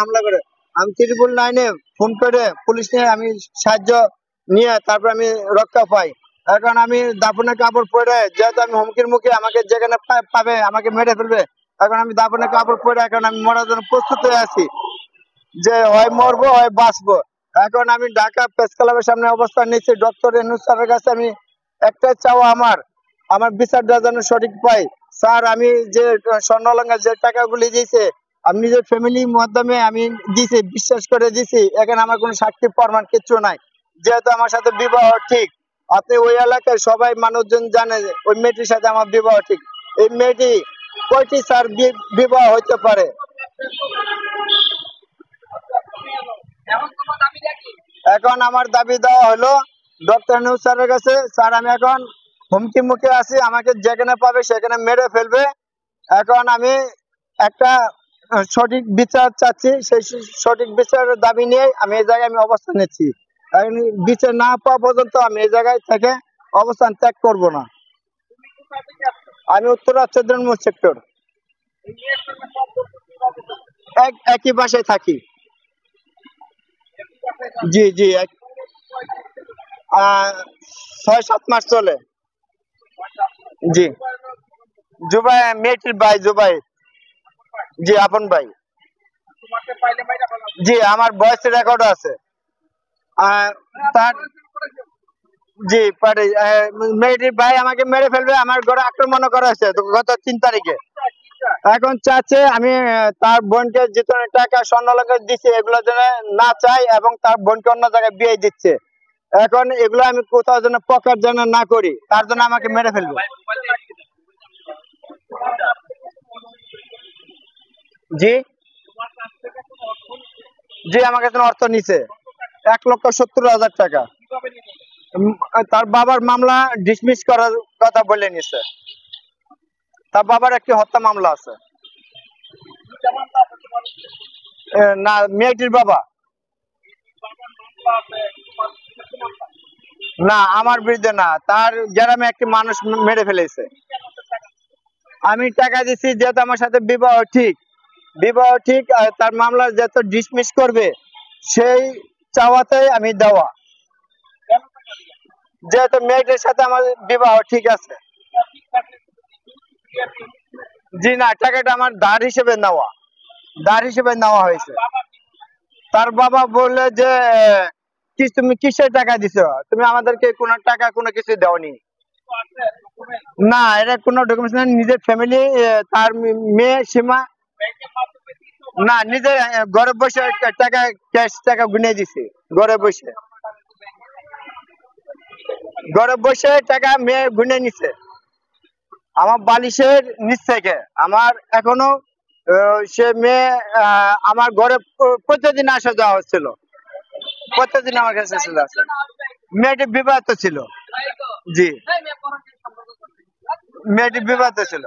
হামলা করে। আমি 999-এ ফোন করে পুলিশ নিয়ে আমি সাহায্য নিয়ে তারপর আমি রক্ষা পাই। এখন আমি দাফনের কাপড় পরে, যেহেতু আমি হুমকির মুখে, আমাকে যেখানে পাবে আমাকে মেরে ফেলবে, এখন আমি দাফনের কাপড় পরে এখন আমি মরার জন্য প্রস্তুত হয়ে আছি, যে হয় মরবো হয় বাঁচবো। এখন আমি ঢাকা প্রেস ক্লাবের সামনে অবস্থান নিচ্ছি। ডক্টর ইউনূস স্যারের কাছে আমি একটাই চাওয়া, আমার বিচারটা যেন সঠিক পাই। স্যার, আমি যে স্বর্ণলঙ্কার যে টাকাগুলি দিয়েছে আমি নিজের ফ্যামিলির মাধ্যমে আমি দিছি, বিশ্বাস করে দিছি। এখানে আমার কোনো সাক্ষী প্রমাণ কিচ্ছু নাই। যেহেতু আমার সাথে বিবাহ ঠিক, আপনি ওই এলাকায় সবাই মানুষজন জানে যে ওই মেয়েটির সাথে আমার বিবাহ ঠিক। এই মেয়েটি কয়টি স্যার বিবাহ হইতে পারে? এখন আমার দাবি দেওয়া হলো ডক্টর ইউনূস স্যারের কাছে, স্যার আমি এখন হুমকি মুখে আছি, আমাকে যেখানে পাবে সেখানে মেরে ফেলবে। এখন আমি একটা সঠিক বিচার চাচ্ছি, সেই সঠিক বিচারের দাবি নিয়ে আমি এই জায়গায় আমি অবস্থান নিচ্ছি। এখন বিচার না পাওয়া পর্যন্ত আমি এই জায়গায় থেকে অবস্থান ত্যাগ করব না। আমি উত্তরা চৌদ্দগ্রাম সেক্টর একই বাসায় থাকি। জি জি, 6-7 মাস চলে। জি, জুবাই মেয়েটির ভাই, জুবাই। জি, আপন ভাই। জি, আমার ভয়েস রেকর্ড আছে। তার জি পারে। মেয়েটির ভাই আমাকে মেরে ফেলবে, আমার ঘরে আক্রমণ করা হয়েছে গত 3 তারিখে। এখন চাচ্ছে আমি তার বোনকে যে টাকা স্বর্ণলঙ্কা দিচ্ছি এগুলো যেন না চাই, এবং তার বোনকে অন্য জায়গায় বিয়ে দিচ্ছে। এখন এগুলো আমি কোথাও যেন প্রকাশ যেন না করি, তার জন্য আমাকে মেরে ফেলবে। জি জি, আমার কাছে অর্থ নিছে 1,70,000 টাকা। তার বাবার মামলা ডিসমিস করার কথা বলে নিছে। তার বাবার একটি হত্যা মামলা আছে। না, মেয়েটির বাবা। না, আমার বিরুদ্ধে না, তার গ্রামে একটি মানুষ মেরে ফেলেছে। আমি টাকা দিচ্ছি, যেহেতু আমার সাথে বিবাহ ঠিক, আর তার মামলা যত ডিসমিস করবে সেই চাওয়াতে আমি দেওয়া, যেহেতু মেয়েটির সাথে আমার বিবাহ ঠিক আছে। জি না, টাকাটা আমার ধার হিসেবে নেওয়া হয়েছে। তার বাবা বললে যে তুমি কিসের টাকা দিছো, তুমি আমাদেরকে কোনো টাকা কোনো কিছু দাওনি। না, এটা কোনো ডকুমেন্টস না, নিজের ফ্যামিলি। তার মেয়ে সীমা। না, নিজের ঘরে বসে টাকা, ক্যাশ টাকা গুনে দিছে। ঘরে বসে ঘরে বসে টাকা মেয়ে গুনে নিছে আমার বালিশের নিচ থেকে। আমার এখনো সে মেয়ে আমার ঘরে প্রতিদিন আসা যাওয়া হচ্ছিল, প্রতিদিন আমার কাছে চলে আসে। মেয়েটি বিবাহিত ছিল। জি, মেয়েটি বিবাহিত ছিল।